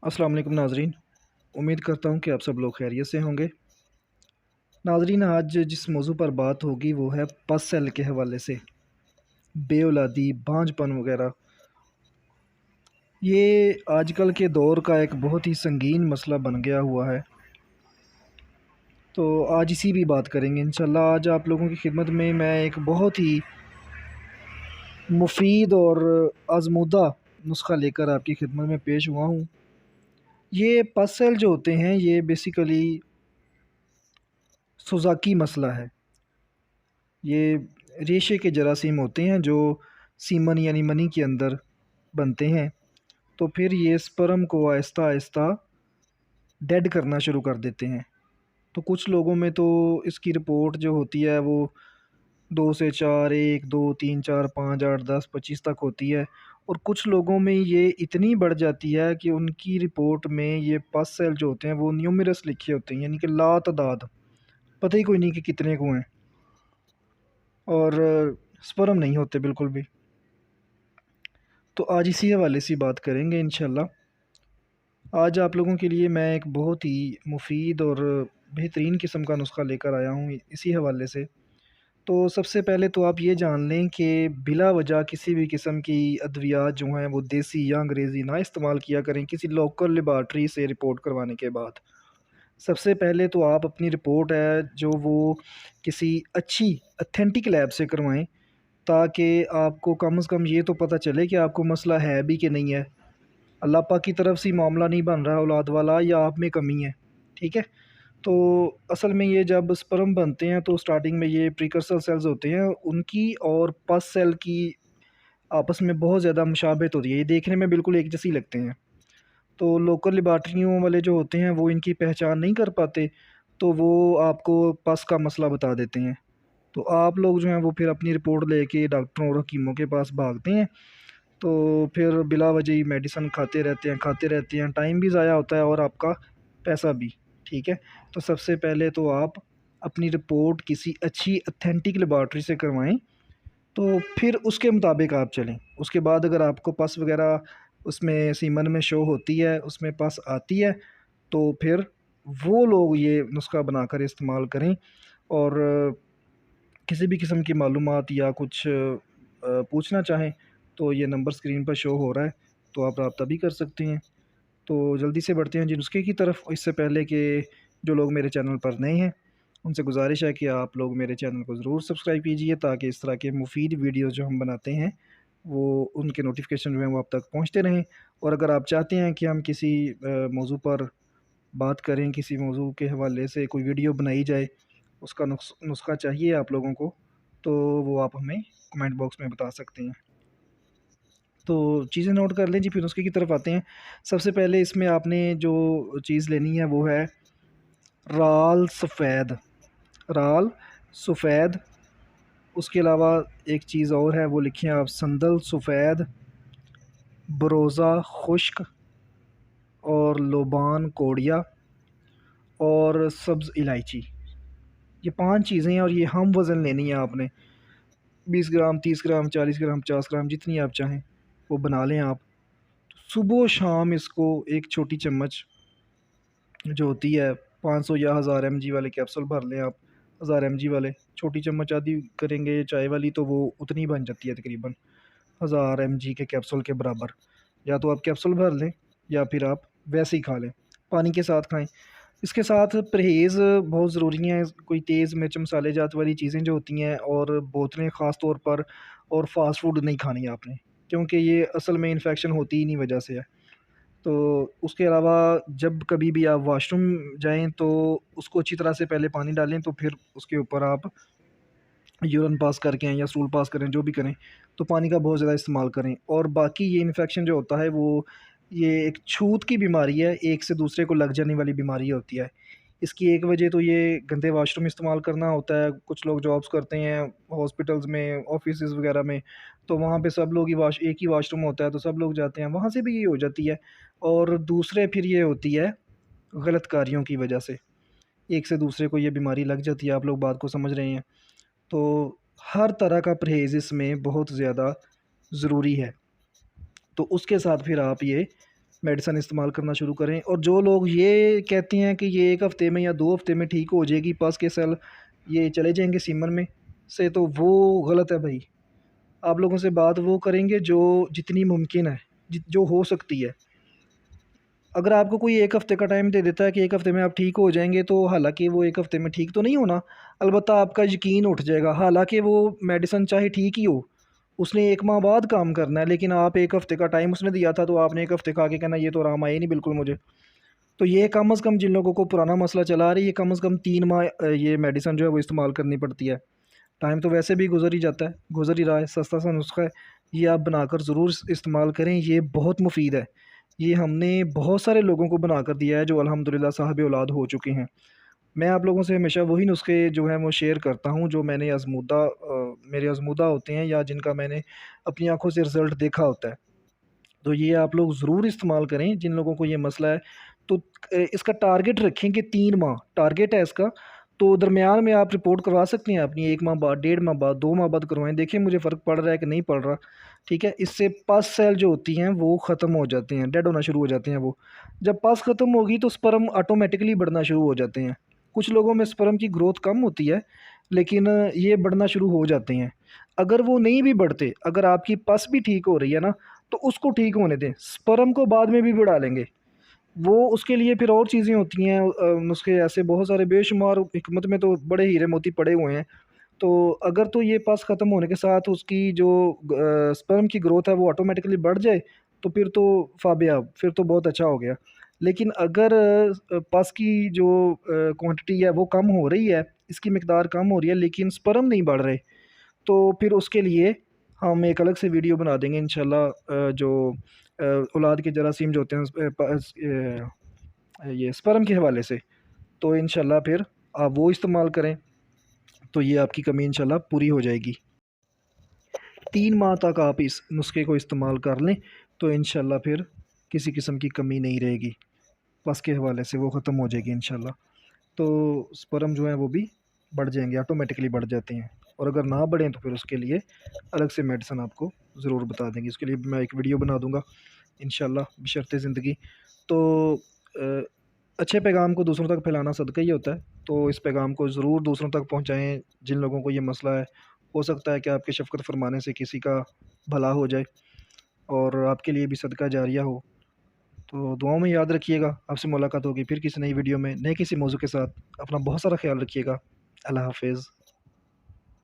अस्सलाम वालेकुम नाज़रीन। उम्मीद करता हूँ कि आप सब लोग खैरियत से होंगे। नाज़रीन, आज जिस मौजू पर बात होगी वो है पस सेल के हवाले से, बेऔलादी, बांझपन वगैरह। ये आजकल के दौर का एक बहुत ही संगीन मसला बन गया हुआ है। तो आज इसी भी बात करेंगे इंशाल्लाह। आज आप लोगों की खिदमत में मैं एक बहुत ही मुफीद और आज़मूदा नुस्ख़ा लेकर आपकी खिदमत में पेश हुआ हूँ। ये पस सेल जो होते हैं ये बेसिकली सुज़ाकी मसला है। ये रेशे के जरासीम होते हैं जो सीमन यानी मनी के अंदर बनते हैं। तो फिर ये स्पर्म को आहिस्ता आहिस्ता डेड करना शुरू कर देते हैं। तो कुछ लोगों में तो इसकी रिपोर्ट जो होती है वो 2 से 4, 1, 2, 3, 4, 5, 8, 10, 25 तक होती है। और कुछ लोगों में ये इतनी बढ़ जाती है कि उनकी रिपोर्ट में ये पस सेल जो होते हैं वो न्यूमेरस लिखे होते हैं, यानी कि लातदाद, पता ही कोई नहीं कि कितने को हैं। और स्पर्म नहीं होते बिल्कुल भी। तो आज इसी हवाले से बात करेंगे इंशाल्लाह। आज आप लोगों के लिए मैं एक बहुत ही मुफीद और बेहतरीन किस्म का नुस्ख़ा लेकर आया हूँ इसी हवाले से। तो सबसे पहले तो आप ये जान लें कि बिला वजह किसी भी किस्म की अद्वियात जो हैं वो देसी या अंग्रेज़ी ना इस्तेमाल किया करें किसी लोकल लेबॉरेटरी से रिपोर्ट करवाने के बाद। सबसे पहले तो आप अपनी रिपोर्ट है जो वो किसी अच्छी ऑथेंटिक लैब से करवाएं, ताकि आपको कम से कम ये तो पता चले कि आपको मसला है भी कि नहीं है। अल्लाह पाक की तरफ से ही मामला नहीं बन रहा औलाद वाला, या आप में कमी है। ठीक है। तो असल में ये जब स्पर्म बनते हैं तो स्टार्टिंग में ये प्रीकर्सर सेल्स होते हैं, उनकी और पस सेल की आपस में बहुत ज़्यादा मुशाबहत होती है। ये देखने में बिल्कुल एक जैसे ही लगते हैं। तो लोकल लेबॉरेटरियों वाले जो होते हैं वो इनकी पहचान नहीं कर पाते, तो वो आपको पस का मसला बता देते हैं। तो आप लोग जो हैं वो फिर अपनी रिपोर्ट लेके डॉक्टरों और हकीमों के पास भागते हैं। तो फिर बिला वजह ही मेडिसिन खाते रहते हैं, टाइम भी ज़ाया होता है और आपका पैसा भी। ठीक है। तो सबसे पहले तो आप अपनी रिपोर्ट किसी अच्छी ऑथेंटिक लेबॉरेटरी से करवाएं, तो फिर उसके मुताबिक आप चलें। उसके बाद अगर आपको पस वगैरह उसमें सीमन में शो होती है, उसमें पस आती है, तो फिर वो लोग ये नुस्ख़ा बनाकर इस्तेमाल करें। और किसी भी किस्म की मालूमात या कुछ पूछना चाहें तो ये नंबर स्क्रीन पर शो हो रहा है, तो आप रब्ता भी कर सकते हैं। तो जल्दी से बढ़ते हैं जी नुस्खे की तरफ। इससे पहले कि जो लोग मेरे चैनल पर नए हैं उनसे गुजारिश है कि आप लोग मेरे चैनल को ज़रूर सब्सक्राइब कीजिए, ताकि इस तरह के मुफीद वीडियोज़ जो हम बनाते हैं वो उनके नोटिफिकेशन जो हैं वो आप तक पहुँचते रहें। और अगर आप चाहते हैं कि हम किसी मौजू पर बात करें, किसी मौजू के हवाले से कोई वीडियो बनाई जाए, उसका नुस्खा चाहिए आप लोगों को, तो वो आप हमें कमेंट बॉक्स में बता सकते हैं। तो चीज़ें नोट कर लें जी, फिर नुस्खे की तरफ आते हैं। सबसे पहले इसमें आपने जो चीज़ लेनी है वो है राल सफ़ेद। राल सफ़ेद। उसके अलावा एक चीज़ और है, वो लिखें आप संदल सफ़ेद, बरोज़ा खुश्क, और लोबान कोड़िया, और सब्ज़ इलायची। ये 5 चीज़ें हैं और ये हम वज़न लेनी है आपने। 20 ग्राम, 30 ग्राम, 40 ग्राम, 50 ग्राम, जितनी आप चाहें वो बना लें आप। सुबह शाम इसको एक छोटी चम्मच जो होती है 500 या 1000 mg वाले कैप्सूल भर लें आप। 1000 mg वाले छोटी चम्मच आधी करेंगे चाय वाली तो वो उतनी बन जाती है तकरीबन 1000 mg के कैप्सूल के बराबर। या तो आप कैप्सूल भर लें या फिर आप वैसे ही खा लें, पानी के साथ खाएं। इसके साथ परहेज़ बहुत ज़रूरी है। कोई तेज़ मिर्च मसाले जात वाली चीज़ें जो होती हैं और बोतलें ख़ास तौर पर, और फ़ास्ट फूड नहीं खानी है आपने, क्योंकि ये असल में इन्फेक्शन होती ही नहीं वजह से है। तो उसके अलावा जब कभी भी आप वॉशरूम जाएँ तो उसको अच्छी तरह से पहले पानी डालें, तो फिर उसके ऊपर आप यूरिन पास करके आएँ या स्टूल पास करें, जो भी करें, तो पानी का बहुत ज़्यादा इस्तेमाल करें। और बाकी ये इन्फेक्शन जो होता है वो ये एक छूत की बीमारी है, एक से दूसरे को लग जाने वाली बीमारी होती है। इसकी एक वजह तो ये गंदे वॉशरूम इस्तेमाल करना होता है। कुछ लोग जॉब्स करते हैं हॉस्पिटल्स में, ऑफिसेज़ वगैरह में, तो वहाँ पे सब लोग ही एक ही वॉशरूम होता है, तो सब लोग जाते हैं, वहाँ से भी ये हो जाती है। और दूसरे फिर ये होती है गलत कार्यों की वजह से, एक से दूसरे को ये बीमारी लग जाती है। आप लोग बात को समझ रहे हैं। तो हर तरह का परहेज़ इसमें बहुत ज़्यादा ज़रूरी है। तो उसके साथ फिर आप ये मेडिसिन इस्तेमाल करना शुरू करें। और जो लोग ये कहते हैं कि ये 1 हफ़्ते में या 2 हफ़्ते में ठीक हो जाएगी, पस के सेल ये चले जाएंगे सीमन में से, तो वो गलत है भाई। आप लोगों से बात वो करेंगे जो जितनी मुमकिन है, जो हो सकती है। अगर आपको कोई 1 हफ़्ते का टाइम दे देता है कि 1 हफ़्ते में आप ठीक हो जाएंगे, तो हालांकि वो 1 हफ़्ते में ठीक तो नहीं होना, अलबत्ता आपका यकीन उठ जाएगा। हालांकि वो मेडिसिन चाहे ठीक ही हो, उसने 1 माह बाद काम करना है, लेकिन आप 1 हफ़्ते का टाइम उसने दिया था, तो आपने 1 हफ़्ते खा के कहना ये तो आराम आया ही नहीं बिल्कुल मुझे। तो ये कम अज़ कम जिन लोगों को पुराना मसला चला आ रही है, कम अज़ कम 3 माह ये मेडिसिन जो है वो इस्तेमाल करनी पड़ती है। टाइम तो वैसे भी गुजर ही जाता है, गुजर ही रहा है, सस्ता सा नुस्खा है। ये आप बनाकर ज़रूर इस्तेमाल करें, ये बहुत मुफीद है। ये हमने बहुत सारे लोगों को बनाकर दिया है जो अल्हम्दुलिल्लाह साहिब औलाद हो चुके हैं। मैं आप लोगों से हमेशा वही नुस्खे जो हैं वो शेयर करता हूँ जो मैंने मेरे आज़मूदा होते हैं, या जिनका मैंने अपनी आँखों से रिज़ल्ट देखा होता है। तो ये आप लोग ज़रूर इस्तेमाल करें जिन लोगों को ये मसला है। तो इसका टारगेट रखें कि 3 माह टारगेट है इसका। तो दरमियान में आप रिपोर्ट करवा सकते हैं अपनी, 1 माह बाद, 1.5 माह बाद, 2 माह बाद करवाएं, देखें मुझे फ़र्क पड़ रहा है कि नहीं पड़ रहा। ठीक है, इससे पस सेल जो होती हैं वो ख़त्म हो जाते हैं, डेड होना शुरू हो जाते हैं वो। जब पस ख़त्म होगी तो स्पर्म ऑटोमेटिकली बढ़ना शुरू हो जाते हैं। कुछ लोगों में स्पर्म की ग्रोथ कम होती है, लेकिन ये बढ़ना शुरू हो जाते हैं। अगर वो नहीं भी बढ़ते, अगर आपकी पस भी ठीक हो रही है ना, तो उसको ठीक होने दें, स्पर्म को बाद में भी बढ़ा लेंगे। वो उसके लिए फिर और चीज़ें होती हैं, नुस्खे ऐसे बहुत सारे बेशुमार, हिकमत में तो बड़े हीरे मोती पड़े हुए हैं। तो अगर तो ये पस ख़त्म होने के साथ उसकी जो स्पर्म की ग्रोथ है वो ऑटोमेटिकली बढ़ जाए, तो फिर तो फ़ाबियाब, फिर तो बहुत अच्छा हो गया। लेकिन अगर पस की जो क्वांटिटी है वो कम हो रही है, इसकी मिकदार कम हो रही है, लेकिन स्पर्म नहीं बढ़ रहे, तो फिर उसके लिए हम एक अलग से वीडियो बना देंगे इंशाल्लाह। जो औलाद के जरासीम जो होते हैं ये स्पर्म के हवाले से, तो इंशाल्लाह फिर आप वो इस्तेमाल करें, तो ये आपकी कमी इंशाल्लाह पूरी हो जाएगी। 3 माह तक आप इस नुस्खे को इस्तेमाल कर लें, तो इंशाल्लाह फिर किसी किस्म की कमी नहीं रहेगी। पस के हवाले से वो ख़त्म हो जाएगी इंशाल्लाह। तो स्पर्म जो है वो भी बढ़ जाएंगे, ऑटोमेटिकली बढ़ जाते हैं। और अगर ना बढ़ें तो फिर उसके लिए अलग से मेडिसिन आपको ज़रूर बता देंगे, इसके लिए मैं एक वीडियो बना दूंगा इंशाल्लाह बशर्ते ज़िंदगी। तो अ, अच्छे पैगाम को दूसरों तक फैलाना सदका ही होता है, तो इस पैगाम को ज़रूर दूसरों तक पहुँचाएँ जिन लोगों को ये मसला है। हो सकता है कि आपके शफ़क़त फ़रमाने से किसी का भला हो जाए और आपके लिए भी सदका जारिया हो। तो दुआओं में याद रखिएगा। आपसे मुलाकात होगी फिर किसी नई वीडियो में, नए किसी मौजू के साथ। अपना बहुत सारा ख्याल रखिएगा। अल्लाह हाफ़िज़।